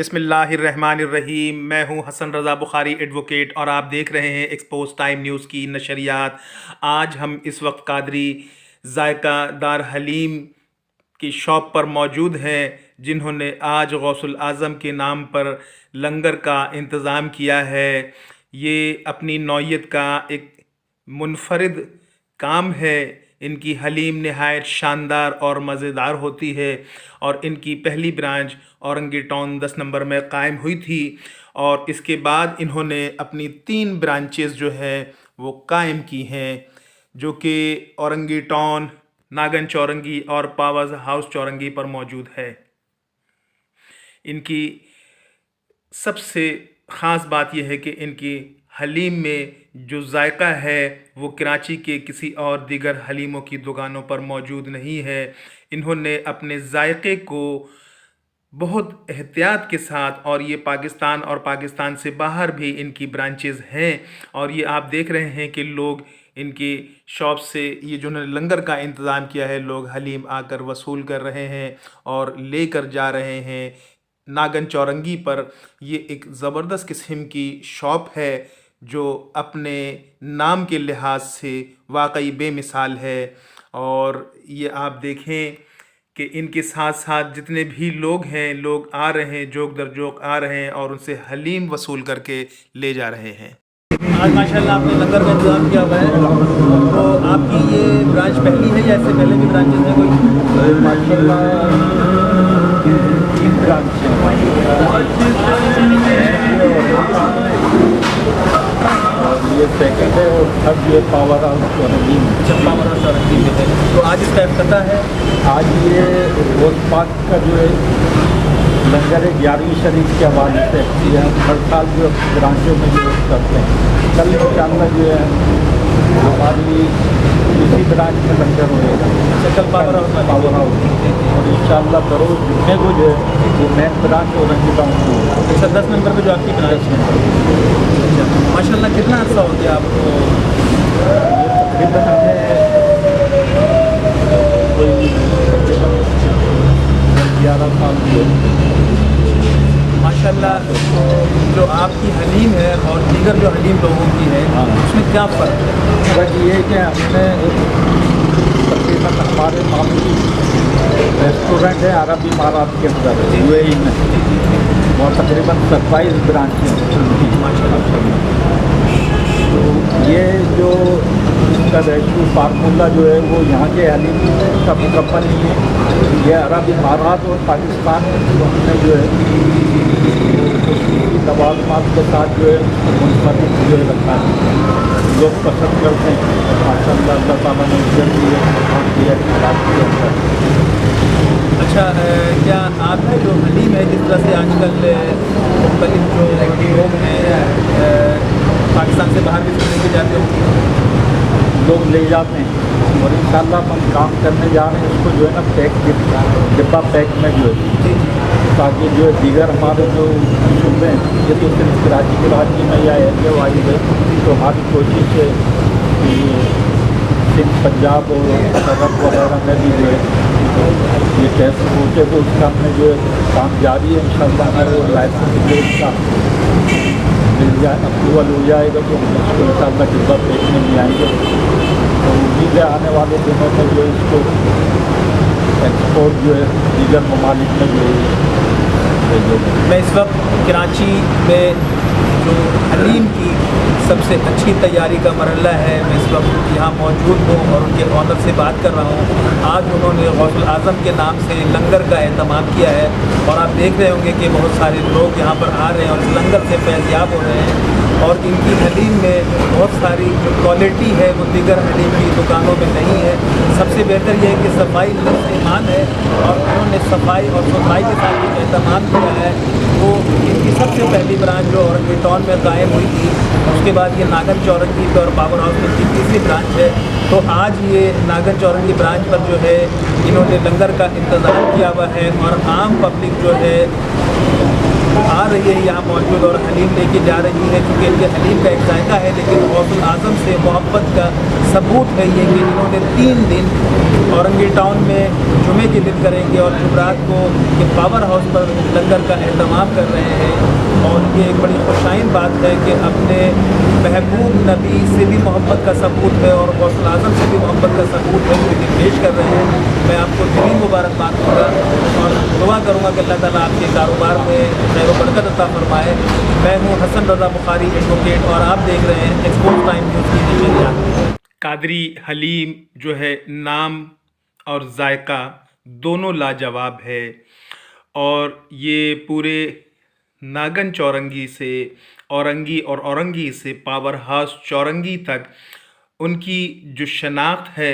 बिस्मिल्लाहिर्रहमानिर्रहीम। मैं हूं हसन रज़ा बुखारी एडवोकेट और आप देख रहे हैं एक्सपोज टाइम न्यूज़ की नशरियात। आज हम इस वक्त कादरी जायका दार हलीम की शॉप पर मौजूद हैं, जिन्होंने आज गौसुल आज़म के नाम पर लंगर का इंतज़ाम किया है। ये अपनी नौइयत का एक मुनफरिद काम है। इनकी हलीम नहायत शानदार और मज़ेदार होती है और इनकी पहली ब्रांच औरंगी टाउन 10 नंबर में कायम हुई थी और इसके बाद इन्होंने अपनी 3 ब्रांचेस जो है वो कायम की हैं, जो कि औरंगी टाउन, नागन चौरंगी और पावर हाउस चौरंगी पर मौजूद है। इनकी सबसे ख़ास बात यह है कि इनकी हलीम में जो जायका है वो कराची के किसी और दीगर हलीमों की दुकानों पर मौजूद नहीं है। इन्होंने अपने जायके को बहुत एहतियात के साथ, और ये पाकिस्तान और पाकिस्तान से बाहर भी इनकी ब्रांचेज़ हैं, और ये आप देख रहे हैं कि लोग इनकी शॉप से ये जो लंगर का इंतज़ाम किया है, लोग हलीम आकर वसूल कर रहे हैं और लेकर जा रहे हैं। नागन चौरंगी पर ये एक ज़बरदस्त किस्म की शॉप है जो अपने नाम के लिहाज से वाकई बेमिसाल है। और ये आप देखें कि इनके साथ साथ जितने भी लोग हैं, लोग आ रहे हैं, जोक दर जोक आ रहे हैं और उनसे हलीम वसूल करके ले जा रहे हैं। आज माशाल्लाह आपने लंगर का इंतज़ाम किया हुआ है, तो आपकी ये ब्रांच पहली है या इससे पहले भी ब्रांचेस हैं कोई? माशाल्लाह 3 ब्रांच ये सेकंड है और थर्ड ये पावर हाउस चौरंगी में। अच्छा, पावर हाउस चौरंगी में है। तो आज इसका इफ्तिताह है। आज ये रोज़ पाक का जो है लंगर 11वीं शरीफ के हवाले से ये हम हर साल जो ब्रांचों में जो करते हैं। कल इंशाअल्लाह जो है हमारी इसी ब्रांच में लंगर होएगा। अच्छा, कल पावर हाउस और इंशाअल्लाह बरोज़ जुम्मे को जो है वो मेन ब्रांच औरंगी टाउन में होगा। अच्छा, 10 नंबर पे जो आपकी ब्रांच है। अच्छा माशाल्लाह, कितना अर्सा हो गया आपको? तकरीबन हमें कोई 11 साल की माशाल्लाह। जो आपकी हलीम है और दीगर जो हलीम लोगों की है, हाँ, उसमें क्या फ़र्क है? बस ये है कि हमने तकरीबन हमारे मामूली रेस्टोरेंट है अरब इमारात के अंदर UAE में, और तकरीबन 27 ब्रांचें माशाल्लाह। तो ये जो इसका रेशू फार्मूला जो है वो यहाँ के हलीम का मुकम्मल नहीं है। ये अरब इमारात और पाकिस्तान में जो है तबादमात के साथ जो है मुनफरिद जो है रखा है, लोग पसंद करते हैं। माशाल्लाह अल्लाह ताला ने इज्जत दी है बात के अंदर। अच्छा, क्या आपकी जो हलीम है, जिस तरह से आजकल मुख्तलिफ जो लोग हैं पाकिस्तान से बाहर भी लेके जाते हो, लोग ले जाते हैं और इंशाअल्लाह हम काम करने जा रहे हैं उसको जो है ना पैक डिब्बा पैक में जो है, ताकि जो है दीगर हमारे जो सूबे हैं, ये तो सिर्फ कराची में या एरिया वाइज है, तो हमारी कोशिश है कि सिंध, पंजाब और सरहद वगैरह में भी जो है ये कैसे पहुँचे, तो उसका हमने जो है काम जारी है। इंशाअल्लाह हमारे लाइसेंस का मिल जाए, अप्रूवल हो जाएगा तो हम इसको इंशाअल्लाह डिब्बा बेचने में आएंगे। तो उम्मीद है आने वाले दिनों में जो इसको एक्सपोर्ट जो है दीगर ममालिक में जो है। मैं इस वक्त कराची में जो हलीम की सबसे अच्छी तैयारी का मरहला है, मैं इस वक्त यहाँ मौजूद हूँ और उनके ऑनर से बात कर रहा हूँ। आज उन्होंने गौसुल आज़म के नाम से लंगर का एहतमाम किया है और आप देख रहे होंगे कि बहुत सारे लोग यहाँ पर आ रहे हैं और इस लंगर से फैज़याब हो रहे हैं। और इनकी हलीम में बहुत सारी जो क्वालिटी है वो दीगर हलीम की दुकानों में नहीं है। सबसे बेहतर यह है कि सफाई लफ्ज़ ईमान है और उन्होंने सफाई और सफाई के साथ जो एहतमाम किया है, वो इनकी सबसे पहली ब्रांच जो औरंगी टाउन में कायम हुई थी, उसके बाद ये नागन चौरंगी और पावर हाउस में की 3री ब्रांच है। तो आज ये नागन चौरंगी ब्रांच पर जो है इन्होंने लंगर का इंतज़ाम किया हुआ है और आम पब्लिक जो है आ रही है यहाँ मौजूद और हलीम लेके जा रही है, क्योंकि इनके हलीम का एक जायका है, लेकिन गौसुल आज़म से मोहब्बत का सबूत है ये कि इन्होंने 3 दिन औरंगी टाउन में जुमे के दिन करेंगे और जुमरात को ये पावर हाउस पर लंगर का एहतमाम कर रहे हैं। और ये एक बड़ी खुशाइन बात है कि अपने महबूब नबी से भी मोहब्बत का सबूत है और गौसुल आज़म से भी मोहब्बत का सबूत है, जो ये पेश कर रहे हैं। मैं आपको दिली मुबारकबाद दूँगा और दुआ करूँगा कि अल्लाह ताला आपके कारोबार में खैर व बरकत अता फरमाए। मैं हूँ हसन रज़ा बुखारी एडवोकेट और आप देख रहे हैं एक्सपोज टाइम न्यूज़ की नशरियात। कादरी हलीम जो है, नाम और जायका दोनों लाजवाब है और ये पूरे नागन चौरंगी से औरंगी और औरंगी से पावर हाउस चौरंगी तक उनकी जो शनाख्त है,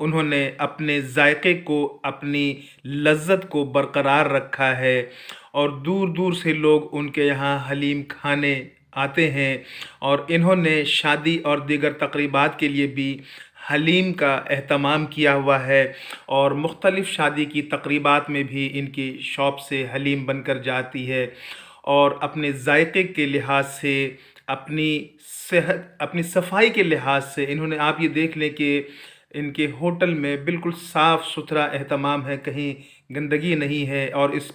उन्होंने अपने जायके को, अपनी लज्जत को बरकरार रखा है और दूर दूर से लोग उनके यहाँ हलीम खाने आते हैं। और इन्होंने शादी और दीगर तकरीबात के लिए भी हलीम का एहतमाम किया हुआ है और मुख्तलिफ़ शादी की तकरीबात में भी इनकी शॉप से हलीम बनकर जाती है। और अपने जायके के लिहाज से, अपनी सेहत, अपनी सफाई के लिहाज से इन्होंने, आप ये देख लें कि इनके होटल में बिल्कुल साफ़ सुथरा एहतमाम है, कहीं गंदगी नहीं है। और इस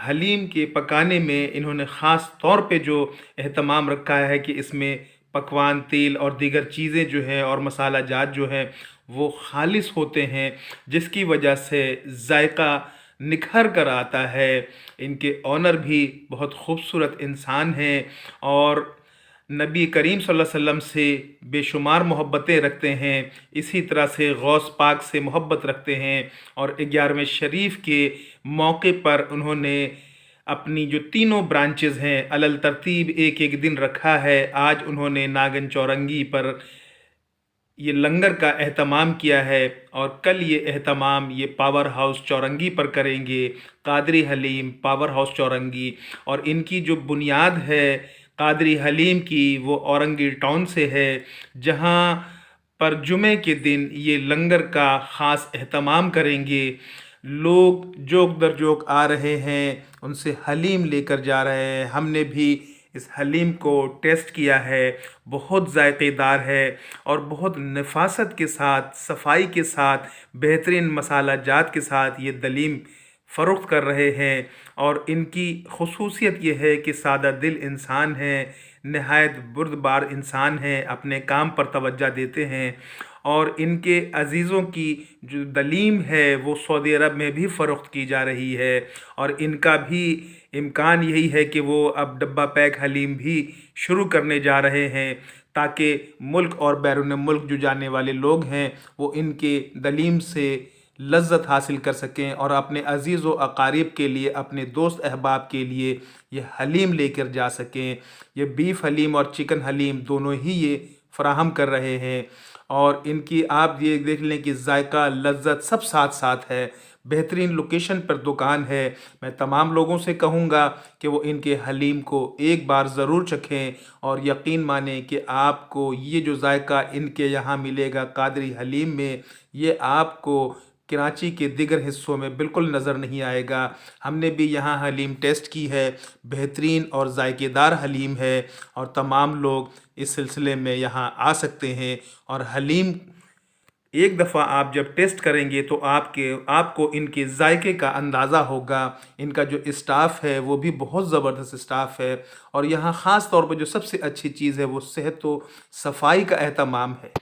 हलीम के पकाने में इन्होंने ख़ास तौर पे जो एहतमाम रखा है कि इसमें पकवान, तेल और दीगर चीज़ें जो हैं और मसाला जात जो हैं वो खालिस होते हैं, जिसकी वजह से जायका निखर कर आता है। इनके ऑनर भी बहुत खूबसूरत इंसान हैं और नबी करीम सल्लल्लाहु अलैहि वसल्लम से बेशुमार मोहब्बतें रखते हैं। इसी तरह से गौस पाक से मोहब्बत रखते हैं और 11वें शरीफ के मौके पर उन्होंने अपनी जो तीनों ब्रांचेज़ हैं अलल तरतीब एक एक दिन रखा है। आज उन्होंने नागन चौरंगी पर ये लंगर का एहतमाम किया है और कल ये एहतमाम ये पावर हाउस चौरंगी पर करेंगे, कादरी हलीम पावर हाउस चौरंगी। और इनकी जो बुनियाद है कादरी हलीम की, वो औरंगी टाउन से है, जहाँ पर जुमे के दिन ये लंगर का ख़ास एहतमाम करेंगे। लोग जोक दर जोक आ रहे हैं, उनसे हलीम लेकर जा रहे हैं। हमने भी इस हलीम को टेस्ट किया है, बहुत जायकेदार है और बहुत नफासत के साथ, सफाई के साथ, बेहतरीन मसाला जात के साथ ये दलीम फ़रोख्त कर रहे हैं। और इनकी ख़ुसूसियत ये है कि सादा दिल इंसान हैं, नहायत बुर्दबार इंसान हैं, अपने काम पर तवज्जो देते हैं। और इनके अज़ीज़ों की जो दलीम है वो सऊदी अरब में भी फ़रोख्त की जा रही है और इनका भी इम्कान यही है कि वो अब डब्बा पैक हलीम भी शुरू करने जा रहे हैं, ताकि मुल्क और बैरून मुल्क जो जाने वाले लोग हैं वो इनके दलीम से लज्जत हासिल कर सकें और अपने अज़ीज़ व अकारीब के लिए, अपने दोस्त अहबाब के लिए ये हलीम लेकर जा सकें। ये बीफ हलीम और चिकन हलीम दोनों ही ये फ़राहम कर रहे हैं और इनकी आप ये देख लें कि जायका, लज्जत सब साथ साथ है। बेहतरीन लोकेशन पर दुकान है। मैं तमाम लोगों से कहूँगा कि वो इनके हलीम को एक बार ज़रूर चखें और यकीन माने कि आपको ये जो जायका इनके यहाँ मिलेगा कादरी हलीम में, ये आपको कराची के दिगर हिस्सों में बिल्कुल नज़र नहीं आएगा। हमने भी यहाँ हलीम टेस्ट की है, बेहतरीन और जायकेदार हलीम है और तमाम लोग इस सिलसिले में यहाँ आ सकते हैं। और हलीम एक दफ़ा आप जब टेस्ट करेंगे तो आपको इनके जायके का अंदाज़ा होगा। इनका जो स्टाफ़ है वो भी बहुत ज़बरदस्त स्टाफ़ है और यहाँ ख़ास तौर पर जो सबसे अच्छी चीज़ है वो सेहत व सफाई का एहतमाम है।